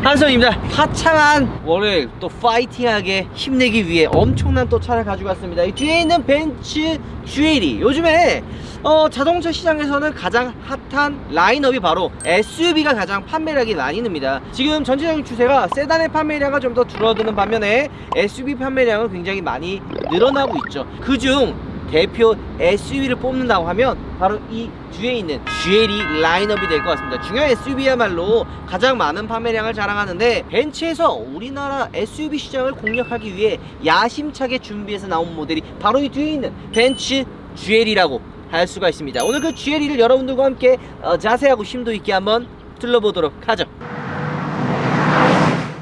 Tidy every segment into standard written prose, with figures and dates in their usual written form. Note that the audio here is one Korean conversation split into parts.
한성입니다. 화창한 월요일 또 파이팅하게 힘내기 위해 엄청난 또 차를 가지고 왔습니다. 이 뒤에 있는 벤츠 GLE, 요즘에 자동차 시장에서는 가장 핫한 라인업이 바로 SUV가 가장 판매량이 많이 늡니다. 지금 전체적인 추세가 세단의 판매량은 좀 더 줄어드는 반면에 SUV 판매량은 굉장히 많이 늘어나고 있죠. 그중 대표 SUV를 뽑는다고 하면 바로 이 뒤에 있는 GLE 라인업이 될 것 같습니다. 중요한 SUV야말로 가장 많은 판매량을 자랑하는데, 벤츠에서 우리나라 SUV 시장을 공략하기 위해 야심차게 준비해서 나온 모델이 바로 이 뒤에 있는 벤츠 GLE라고 할 수가 있습니다. 오늘 그 GLE를 여러분들과 함께 자세하고 심도 있게 한번 둘러보도록 하죠.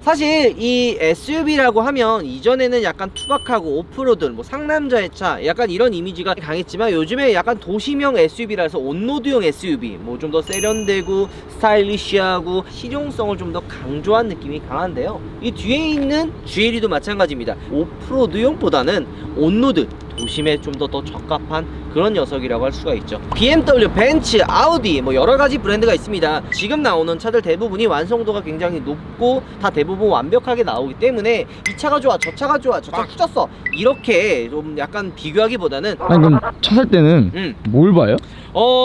사실 이 SUV라고 하면 이전에는 약간 투박하고 오프로드, 뭐 상남자의 차, 약간 이런 이미지가 강했지만 요즘에 약간 도시명 SUV라서 온로드용 SUV, 뭐 좀 더 세련되고 스타일리시하고 실용성을 좀 더 강조한 느낌이 강한데요. 이 뒤에 있는 GLE도 마찬가지입니다. 오프로드용보다는 온로드, 도심에 좀 더 적합한 그런 녀석이라고 할 수가 있죠. BMW, 벤츠, 아우디, 뭐 여러가지 브랜드가 있습니다. 지금 나오는 차들 대부분이 완성도가 굉장히 높고 다 대부분 완벽하게 나오기 때문에 이 차가 좋아, 저 차가 좋아, 저 차 후졌어, 이렇게 좀 약간 비교하기보다는. 아니 그럼 차 살 때는 뭘 봐요?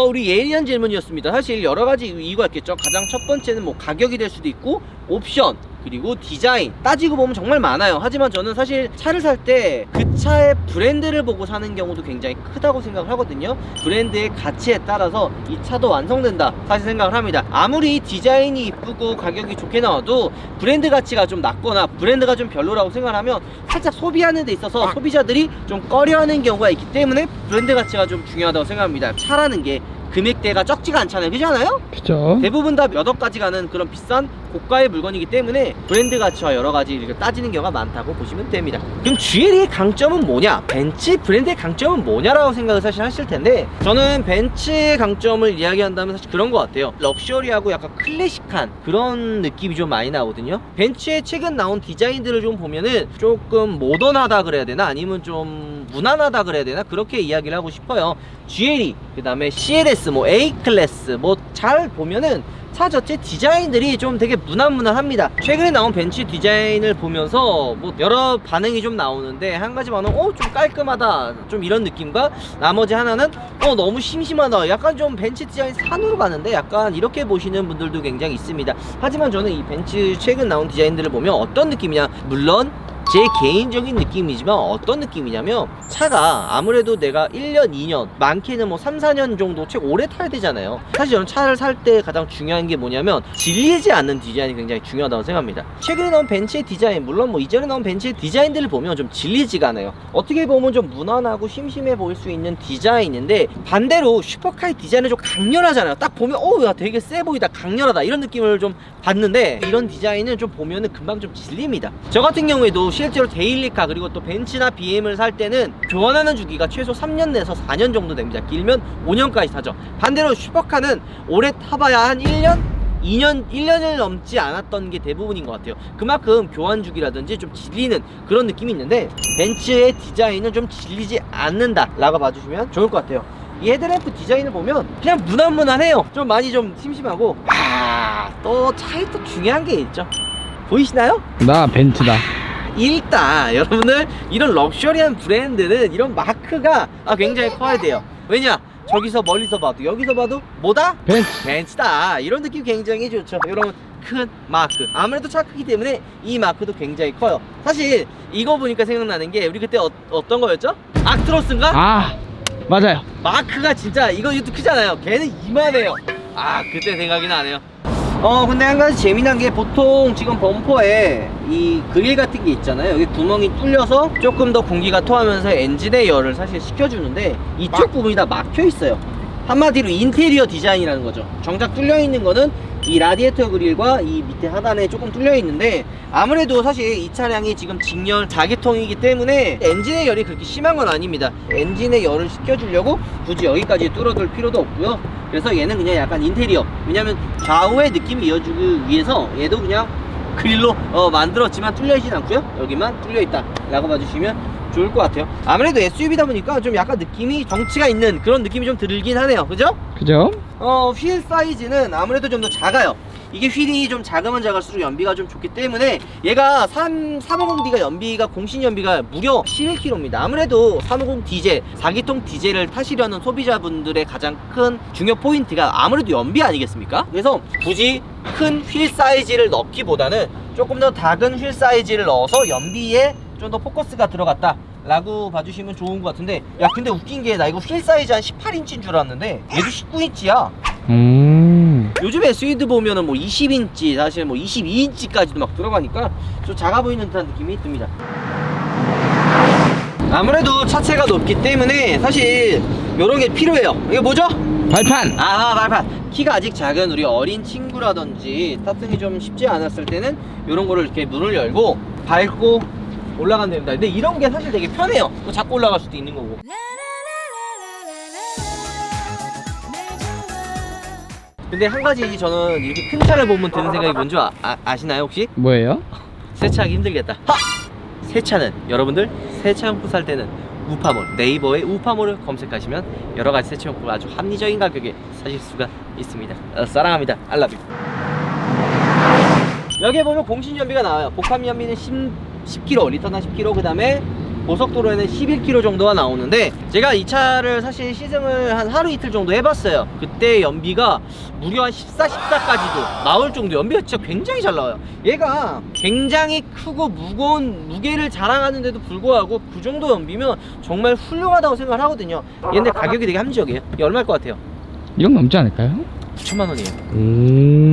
우리 예리한 질문이었습니다. 사실 여러가지 이유가 있겠죠. 가장 첫 번째는 뭐 가격이 될 수도 있고, 옵션, 그리고 디자인 따지고 보면 정말 많아요. 하지만 저는 사실 차를 살 때 그 차의 브랜드를 보고 사는 경우도 굉장히 크다고 생각을 하거든요. 브랜드의 가치에 따라서 이 차도 완성된다 사실 생각을 합니다. 아무리 디자인이 이쁘고 가격이 좋게 나와도 브랜드 가치가 좀 낮거나 브랜드가 좀 별로라고 생각하면 살짝 소비하는 데 있어서 소비자들이 좀 꺼려하는 경우가 있기 때문에 브랜드 가치가 좀 중요하다고 생각합니다. 차라는 게 금액대가 적지가 않잖아요. 그렇지 않아요? 그죠. 대부분 다 몇 억까지 가는 그런 비싼 고가의 물건이기 때문에 브랜드 가치와 여러 가지 이렇게 따지는 경우가 많다고 보시면 됩니다. 그럼 GLE의 강점은 뭐냐? 벤츠 브랜드의 강점은 뭐냐라고 생각을 사실 하실 텐데, 저는 벤츠의 강점을 이야기한다면 사실 그런 것 같아요. 럭셔리하고 약간 클래식한 그런 느낌이 좀 많이 나거든요. 벤츠의 최근 나온 디자인들을 좀 보면은 조금 모던하다 그래야 되나, 아니면 좀 무난하다 그래야 되나, 그렇게 이야기를 하고 싶어요. GLE, 그 다음에 CLS, 뭐 A클래스, 뭐 잘 보면은 차 자체 디자인들이 좀 되게 무난무난합니다. 최근에 나온 벤츠 디자인을 보면서 뭐 여러 반응이 좀 나오는데, 한 가지 반응, 좀 깔끔하다, 좀 이런 느낌과, 나머지 하나는 너무 심심하다, 약간 좀 벤츠 디자인 산으로 가는데, 약간 이렇게 보시는 분들도 굉장히 있습니다. 하지만 저는 이 벤츠 최근 나온 디자인들을 보면 어떤 느낌이냐, 물론 제 개인적인 느낌이지만 어떤 느낌이냐면, 차가 아무래도 내가 1년, 2년, 많게는 뭐 3, 4년 정도 책 오래 타야 되잖아요. 사실 저는 차를 살 때 가장 중요한 게 뭐냐면 질리지 않는 디자인이 굉장히 중요하다고 생각합니다. 최근에 나온 벤츠의 디자인, 물론 뭐 이전에 나온 벤츠의 디자인들을 보면 좀 질리지가 않아요. 어떻게 보면 좀 무난하고 심심해 보일 수 있는 디자인인데, 반대로 슈퍼카의 디자인은 좀 강렬하잖아요. 딱 보면 야 되게 세 보이다, 강렬하다, 이런 느낌을 좀 받는데, 이런 디자인은 좀 보면은 금방 좀 질립니다. 저 같은 경우에도 실제로 데일리카, 그리고 또 벤츠나 BM을 살 때는 교환하는 주기가 최소 3년 내서 4년 정도 됩니다. 길면 5년까지 타죠. 반대로 슈퍼카는 오래 타봐야 한 1년? 1년을 넘지 않았던 게 대부분인 것 같아요. 그만큼 교환 주기라든지 좀 질리는 그런 느낌이 있는데, 벤츠의 디자인은 좀 질리지 않는다 라고 봐주시면 좋을 것 같아요. 이 헤드램프 디자인을 보면 그냥 무난무난해요. 좀 많이 좀 심심하고, 또 차에 또 중요한 게 있죠. 보이시나요? 나 벤츠다. 일단 여러분들, 이런 럭셔리한 브랜드는 이런 마크가 굉장히 커야 돼요. 왜냐? 저기서 멀리서 봐도, 여기서 봐도 뭐다? 벤츠다, 이런 느낌 굉장히 좋죠. 이런 큰 마크, 아무래도 차 크기 때문에 이 마크도 굉장히 커요. 사실 이거 보니까 생각나는 게, 우리 그때 어떤 거였죠? 악트로스인가? 맞아요. 마크가 진짜 이것도 크잖아요. 걔는 이만해요. 그때 생각이 나네요. 근데 한 가지 재미난 게, 보통 지금 범퍼에 이 그릴 같은 게 있잖아요. 여기 구멍이 뚫려서 조금 더 공기가 통하면서 엔진의 열을 사실 식혀주는데, 이쪽 부분이 다 막혀 있어요. 한마디로 인테리어 디자인이라는 거죠. 정작 뚫려 있는 거는 이 라디에이터 그릴과 이 밑에 하단에 조금 뚫려 있는데, 아무래도 사실 이 차량이 지금 직렬 4기통이기 때문에 엔진의 열이 그렇게 심한 건 아닙니다. 엔진의 열을 식혀주려고 굳이 여기까지 뚫어둘 필요도 없고요. 그래서 얘는 그냥 약간 인테리어, 왜냐면 좌우의 느낌을 이어주기 위해서 얘도 그냥 그릴로 만들었지만 뚫려있진 않고요. 여기만 뚫려있다 라고 봐주시면 좋을 것 같아요. 아무래도 SUV다 보니까 좀 약간 느낌이 덩치가 있는 그런 느낌이 좀 들긴 하네요. 그죠? 그죠? 휠 사이즈는 아무래도 좀 더 작아요. 이게 휠이 좀 작으면 작을수록 연비가 좀 좋기 때문에 얘가 350D가 연비가 공신 연비가 무려 11km입니다. 아무래도 350 디젤 4기통 디젤을 타시려는 소비자분들의 가장 큰 중요 포인트가 아무래도 연비 아니겠습니까? 그래서 굳이 큰 휠 사이즈를 넣기보다는 조금 더 작은 휠 사이즈를 넣어서 연비에 좀 더 포커스가 들어갔다 라고 봐주시면 좋은 것 같은데, 야 근데 웃긴 게 나 이거 휠 사이즈 한 18인치인 줄 알았는데 얘도 19인치야. 요즘 SUV 보면은 뭐 20인치 사실 뭐 22인치까지도 막 들어가니까 좀 작아 보이는 듯한 느낌이 듭니다. 아무래도 차체가 높기 때문에 사실 요런 게 필요해요. 이게 뭐죠? 발판! 발판. 키가 아직 작은 우리 어린 친구라든지 탑승이 좀 쉽지 않았을 때는 요런 거를 이렇게 문을 열고 밟고 올라가면 됩니다. 근데 이런 게 사실 되게 편해요. 또 잡고 올라갈 수도 있는 거고. 근데 한 가지 저는 이렇게 큰 차를 보면 드는 생각이 뭔지 아시나요 혹시? 뭐예요? 세차하기 힘들겠다. 세차는 여러분들 세차용품 살 때는 우파몰, 네이버에 우파몰을 검색하시면 여러가지 세차용품을 아주 합리적인 가격에 사실 수가 있습니다. 사랑합니다. 알라뷰. 여기에 보면 공신 연비가 나와요. 복합 연비는 10km, 리터당 10km, 그 다음에 고속도로에는 11km 정도가 나오는데, 제가 이 차를 사실 시승을 한 하루 이틀 정도 해봤어요. 그때 연비가 무려 한 14, 14까지도 나올 정도 연비가 진짜 굉장히 잘 나와요. 얘가 굉장히 크고 무거운 무게를 자랑하는데도 불구하고 그 정도 연비면 정말 훌륭하다고 생각을 하거든요. 얘인데 가격이 되게 합리적이에요. 이게 얼마일 것 같아요? 1억 넘지 않을까요? 9천만 원이에요.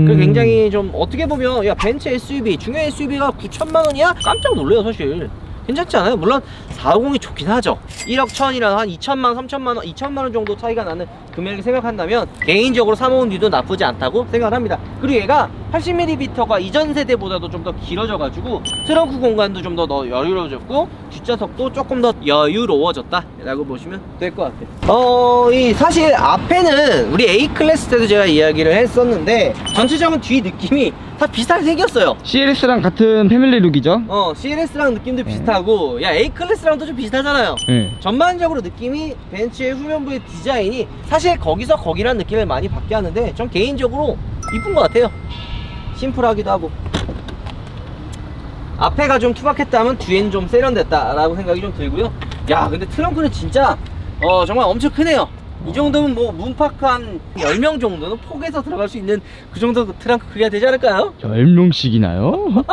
그 굉장히 좀 어떻게 보면 야 벤츠 SUV 중형 SUV가 9천만 원이야? 깜짝 놀래요 사실. 괜찮지 않아요? 물론 450이 좋긴 하죠. 1억 1000이랑 한 2천만, 3천만 원, 2천만 원 정도 차이가 나는 금액을 생각한다면 개인적으로 350D도 나쁘지 않다고 생각을 합니다. 그리고 얘가 80mm가 이전 세대보다도 좀 더 길어져가지고 트렁크 공간도 좀 더 여유로워졌고 뒷좌석도 조금 더 여유로워졌다 라고 보시면 될 것 같아요. 이 사실 앞에는 우리 A클래스 때도 제가 이야기를 했었는데 전체적인 뒤 느낌이 다 비슷하게 생겼어요. CLS랑 같은 패밀리 룩이죠? CLS랑 느낌도 비슷하고 야 A클래스랑도 좀 비슷하잖아요. 전반적으로 느낌이 벤츠의 후면부의 디자인이 사실 거기서 거기란 느낌을 많이 받게 하는데 전 개인적으로 이쁜 것 같아요. 심플하기도 하고 앞에가 좀 투박했다면 뒤엔 좀 세련됐다 라고 생각이 좀 들고요. 야 근데 트렁크는 진짜 정말 엄청 크네요. 이 정도면 뭐 문파크 한 10명 정도는 폭에서 들어갈 수 있는 그 정도 트렁크 크기가 되지 않을까요? 10명씩이나요?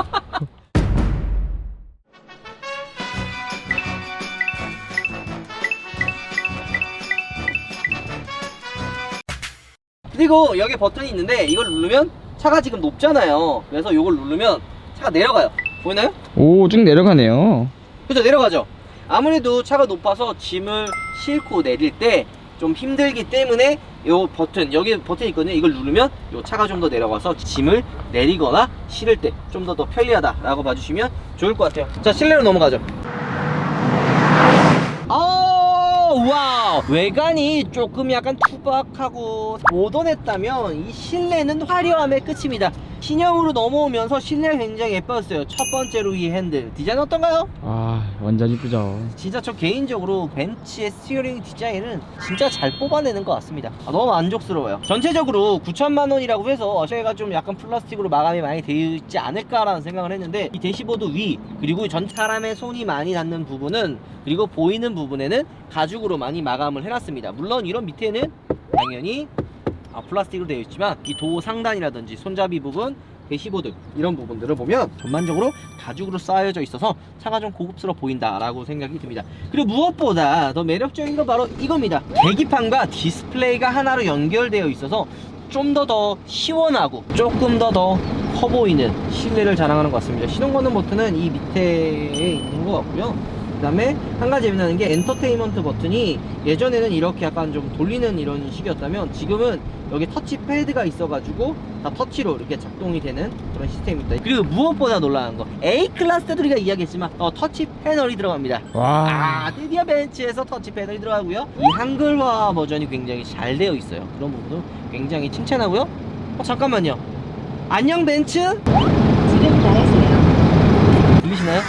그리고 여기 버튼이 있는데 이걸 누르면 차가 지금 높잖아요. 그래서 이걸 누르면 차가 내려가요. 보이나요? 오, 쭉 내려가네요. 그죠, 내려가죠. 아무래도 차가 높아서 짐을 싣고 내릴 때 좀 힘들기 때문에 요 버튼, 여기 버튼이 있거든요. 이걸 누르면 요 차가 좀 더 내려가서 짐을 내리거나 실을 때 좀 더 편리하다 라고 봐주시면 좋을 것 같아요. 자, 실내로 넘어가죠. 와우, 외관이 조금 약간 투박하고 모던했다면 이 실내는 화려함의 끝입니다. 신형으로 넘어오면서 실내가 굉장히 예뻤어요. 첫 번째로 이 핸들 디자인 어떤가요? 완전 이쁘죠. 진짜 저 개인적으로 벤츠의 스티어링 디자인은 진짜 잘 뽑아내는 것 같습니다. 너무 만족스러워요. 전체적으로 9천만 원이라고 해서 저희가 좀 약간 플라스틱으로 마감이 많이 되어 있지 않을까라는 생각을 했는데, 이 대시보드 위 그리고 전 사람의 손이 많이 닿는 부분은, 그리고 보이는 부분에는 가죽으로 많이 마감을 해놨습니다. 물론 이런 밑에는 당연히 플라스틱으로 되어 있지만 이 도 상단이라든지 손잡이 부분, 대시보드 이런 부분들을 보면 전반적으로 가죽으로 쌓여져 있어서 차가 좀 고급스러워 보인다 라고 생각이 듭니다. 그리고 무엇보다 더 매력적인 건 바로 이겁니다. 계기판과 디스플레이가 하나로 연결되어 있어서 좀 더 시원하고 조금 더 커 보이는 실내를 자랑하는 것 같습니다. 시동 거는 버튼은 이 밑에 있는 것 같고요. 그 다음에 한 가지 재미나는 게 엔터테인먼트 버튼이 예전에는 이렇게 약간 좀 돌리는 이런 식이었다면 지금은 여기 터치 패드가 있어가지고 다 터치로 이렇게 작동이 되는 그런 시스템입니다. 그리고 무엇보다 놀라운 거, A클래스 때도 우리가 이야기했지만 터치 패널이 들어갑니다. 와. 드디어 벤츠에서 터치 패널이 들어가고요. 이 한글화 버전이 굉장히 잘 되어 있어요. 그런 부분도 굉장히 칭찬하고요. 잠깐만요. 안녕 벤츠? 지금 잘했어요. 들리시나요?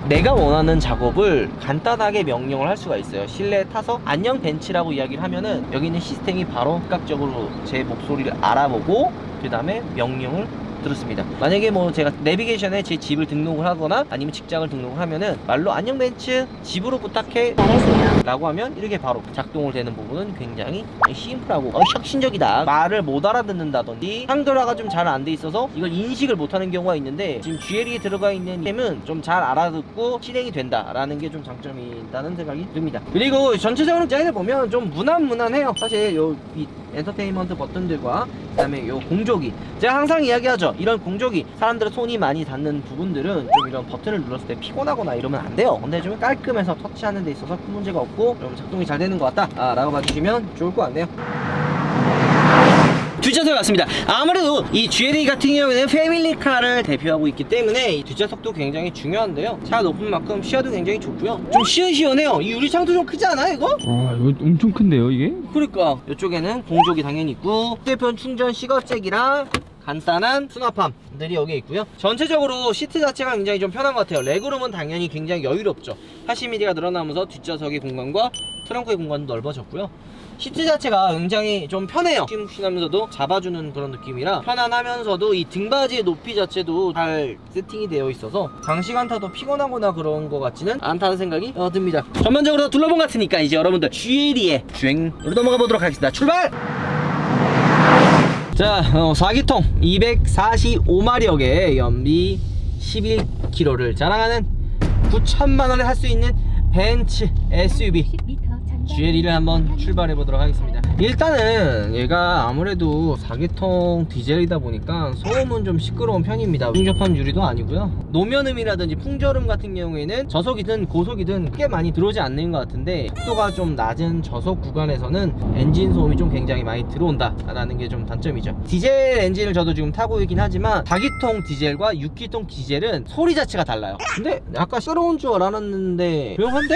내가 원하는 작업을 간단하게 명령을 할 수가 있어요. 실내에 타서 안녕 벤츠라고 이야기를 하면은 여기 있는 시스템이 바로 즉각적으로 제 목소리를 알아보고 그 다음에 명령을 들었습니다. 만약에 뭐 제가 내비게이션에 제 집을 등록을 하거나 아니면 직장을 등록을 하면은 말로 안녕 벤츠 집으로 부탁해 잘하세요. 라고 하면 이렇게 바로 작동을 되는 부분은 굉장히 심플하고 혁신적이다. 말을 못 알아듣는다든지 한글화가 좀 잘 안 돼 있어서 이걸 인식을 못하는 경우가 있는데 지금 GLE에 들어가 있는 템은 좀 잘 알아듣고 실행이 된다라는 게 좀 장점이 있다는 생각이 듭니다. 그리고 전체적으로 디자인을 보면 좀 무난무난해요. 사실 이 엔터테인먼트 버튼들과 그 다음에 요 공조기, 제가 항상 이야기하죠. 이런 공조기 사람들의 손이 많이 닿는 부분들은 좀 이런 버튼을 눌렀을 때 피곤하거나 이러면 안 돼요. 근데 좀 깔끔해서 터치하는 데 있어서 큰 문제가 없고 좀 작동이 잘 되는 것 같다 라고 봐주시면 좋을 것 같네요. 뒷좌석에 왔습니다. 아무래도 이 GLE 같은 경우에는 패밀리카를 대표하고 있기 때문에 이 뒷좌석도 굉장히 중요한데요. 차가 높은 만큼 시야도 굉장히 좋고요. 좀 시원시원해요. 이 유리창도 좀 크지 않아 이거? 와 이거 엄청 큰데요 이게? 그러니까 이쪽에는 공조기 당연히 있고 휴대폰 충전 시거잭이랑 간단한 수납함들이 여기에 있고요. 전체적으로 시트 자체가 굉장히 좀 편한 것 같아요. 레그룸은 당연히 굉장히 여유롭죠. 80mm가 늘어나면서 뒷좌석의 공간과 트렁크의 공간도 넓어졌고요. 시트 자체가 굉장히 좀 편해요. 푹신푹신하면서도 잡아주는 그런 느낌이라 편안하면서도 이 등받이의 높이 자체도 잘 세팅이 되어 있어서 장시간 타도 피곤하거나 그런 것 같지는 않다는 생각이 듭니다. 전반적으로 둘러본 것 같으니까 이제 여러분들 GLE의 주행으로 넘어가 보도록 하겠습니다. 출발! 자, 4기통 245마력의 연비 11km를 자랑하는 9천만원에 할 수 있는 벤츠 SUV GLE를 한번 출발해 보도록 하겠습니다. 일단은 얘가 아무래도 4기통 디젤이다 보니까 소음은 좀 시끄러운 편입니다. 중접한 유리도 아니고요. 노면음이라든지 풍절음 같은 경우에는 저속이든 고속이든 크게 많이 들어오지 않는 것 같은데 속도가 좀 낮은 저속 구간에서는 엔진 소음이 좀 굉장히 많이 들어온다 라는 게 좀 단점이죠. 디젤 엔진을 저도 지금 타고 있긴 하지만 4기통 디젤과 6기통 디젤은 소리 자체가 달라요. 근데 아까 시끄러운 줄 알았는데 조용한데?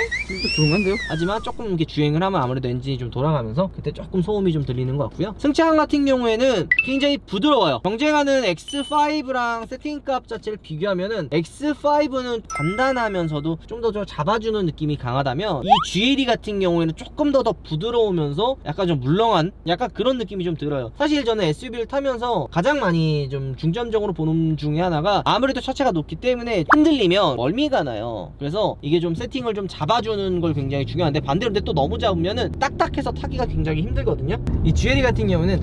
조용한데요? 하지만 조금 이렇게 주행을 하면 아무래도 엔진이 좀 돌아가면서 그때 조금 소음이 좀 들리는 것 같고요. 승차감 같은 경우에는 굉장히 부드러워요. 경쟁하는 X5랑 세팅값 자체를 비교하면은 X5는 간단하면서도 좀 더 잡아주는 느낌이 강하다면 이 GLE 같은 경우에는 조금 더 부드러우면서 약간 좀 물렁한 약간 그런 느낌이 좀 들어요. 사실 저는 SUV를 타면서 가장 많이 좀 중점적으로 보는 중에 하나가 아무래도 차체가 높기 때문에 흔들리면 멀미가 나요. 그래서 이게 좀 세팅을 좀 잡아주는 걸 굉장히 중요한데 반대로 근데 또 너무 잡으면은 딱딱해서 타기가 굉장히 힘들거든요. 이 GLE 같은 경우는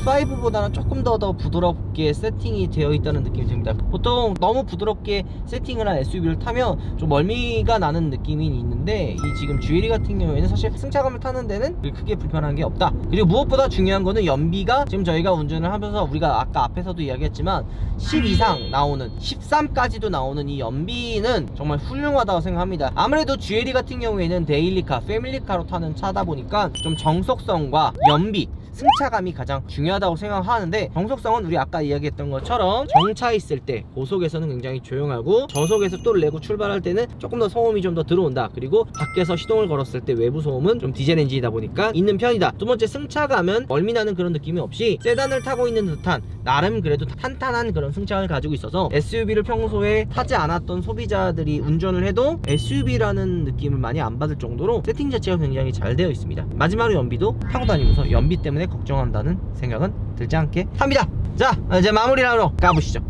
X5보다는 조금 더 부드럽게 세팅이 되어 있다는 느낌이 듭니다. 보통 너무 부드럽게 세팅을 한 SUV를 타면 좀 멀미가 나는 느낌이 있는데 이 지금 GLE 같은 경우에는 사실 승차감을 타는 데는 크게 불편한 게 없다. 그리고 무엇보다 중요한 거는 연비가 지금 저희가 운전을 하면서 우리가 아까 앞에서도 이야기했지만 10 이상 나오는 13까지도 나오는 이 연비는 정말 훌륭하다고 생각합니다. 아무래도 GLE 같은 경우에는 데일리카, 패밀리카로 타는 차다 보니까 좀 정속성과 연비, 승차감이 가장 중요하다고 생각하는데 정속성은 우리 아까 이야기했던 것처럼 정차 있을 때 고속에서는 굉장히 조용하고 저속에서 속도를 내고 출발할 때는 조금 더 소음이 좀 더 들어온다. 그리고 밖에서 시동을 걸었을 때 외부 소음은 좀 디젤 엔진이다 보니까 있는 편이다. 두 번째, 승차감은 멀미나는 그런 느낌이 없이 세단을 타고 있는 듯한 나름 그래도 탄탄한 그런 승차감을 가지고 있어서 SUV를 평소에 타지 않았던 소비자들이 운전을 해도 SUV라는 느낌을 많이 안 받을 정도로 세팅 자체가 굉장히 잘 되어 있습니다. 마지막으로 연비도 타고 다니면서 연비 때문에 걱정한다는 생각은 들지 않게 합니다. 자, 이제 마무리를 하러 가보시죠.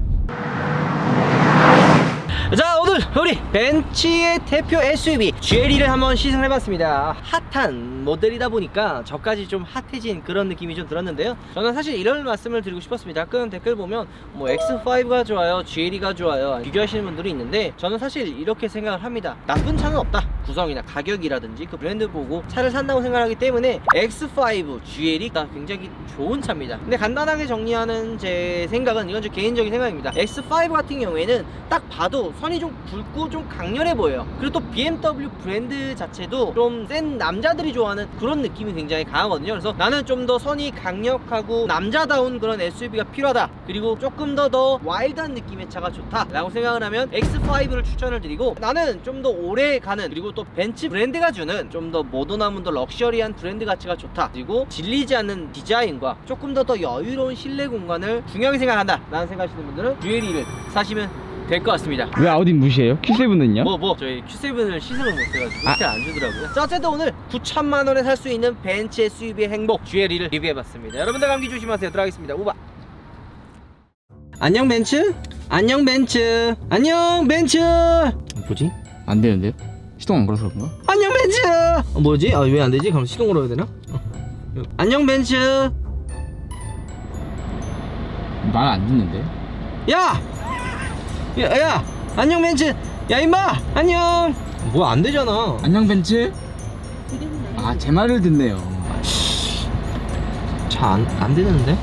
자, 오늘 우리 벤츠의 대표 SUV GLE를 한번 시승을 해봤습니다. 핫한 모델이다 보니까 저까지 좀 핫해진 그런 느낌이 좀 들었는데요. 저는 사실 이런 말씀을 드리고 싶었습니다. 가끔 댓글 보면 뭐 X5가 좋아요, GLE가 좋아요 비교하시는 분들이 있는데 저는 사실 이렇게 생각을 합니다. 나쁜 차는 없다. 구성이나 가격이라든지 그 브랜드 보고 차를 산다고 생각하기 때문에 X5, GLE가 굉장히 좋은 차입니다. 근데 간단하게 정리하는 제 생각은 이건 좀 개인적인 생각입니다. X5 같은 경우에는 딱 봐도 선이 좀 굵고 좀 강렬해 보여요. 그리고 또 BMW 브랜드 자체도 좀 센 남자들이 좋아하는 그런 느낌이 굉장히 강하거든요. 그래서 나는 좀 더 선이 강력하고 남자다운 그런 SUV가 필요하다. 그리고 조금 더 와일드한 느낌의 차가 좋다 라고 생각을 하면 X5를 추천을 드리고, 나는 좀 더 오래 가는 그리고 또 벤츠 브랜드가 주는 좀 더 모던하면 더 럭셔리한 브랜드 가치가 좋다. 그리고 질리지 않는 디자인과 조금 더 여유로운 실내 공간을 중요하게 생각한다 라는 생각하시는 분들은 GLE를 사시면 될 것 같습니다. 왜 아우디 무시해요? Q7은요? 저희 Q7을 시승을 못해가지고 그렇게 안 주더라고요. 자, 어쨌든 오늘 9천만원에 살 수 있는 벤츠 SUV의 행복 GLE를 리뷰해봤습니다. 여러분들 감기 조심하세요. 들어가겠습니다. 우바. 안녕 벤츠. 안녕 벤츠. 안녕 벤츠. 뭐지? 안 되는데요? 시동 안 걸어서 그런가? 안녕 벤츠. 뭐지? 아, 왜 안 되지? 그럼 시동 걸어야 되나? 안녕 벤츠. 말 안 듣는데? 야! 야! 안녕 벤츠. 야 임마. 안녕. 뭐야 안 되잖아. 안녕 벤츠? 아 제 말을 듣네요. 차 안 되는데?